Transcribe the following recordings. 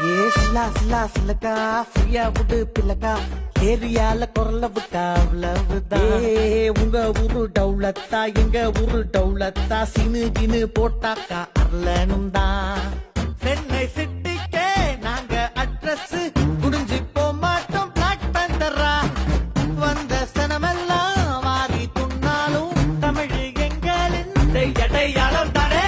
ஏ சில்லா சில்லா சில்லக்கா ஃப்ரீயா விடு பிள்ளக்கா ஏரியால குரல விட்டா அவ்வளவுதான். உங்க ஊரு டவுலத்தா எங்க ஊரு டவுலத்தா சினு கினு போட்டாக்கா அரலனும் தான். சென்னை சிட்டிக்கே நாங்க அட்ரஸ் குடிஞ்சு போமாட்டோம் பிளாக் பேந்தரா. வந்த சனமெல்லாம் மாறி துண்ணாலும் தமிழ் எங்களின் அடையாளம் தானே.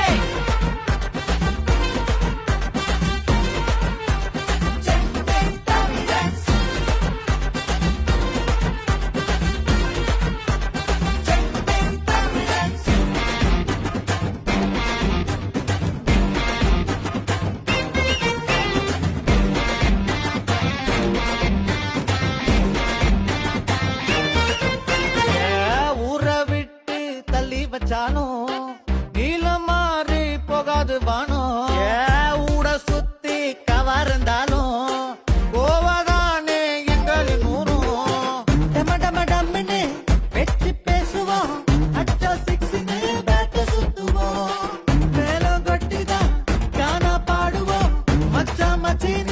வச்சாலும் நீளம் மாறி போகாது வானம். ஊட சுத்தி கவர்ந்தாலும் கோவதானே எங்களின் ஊரும். டம டம டம்னு வெச்சு பேசுவோம், அச்சா சிக்ஸ்னு பேட்ட சுத்துவோம். மேலும் கொட்டிதான் காணா பாடுவோம், மச்சா மச்சின்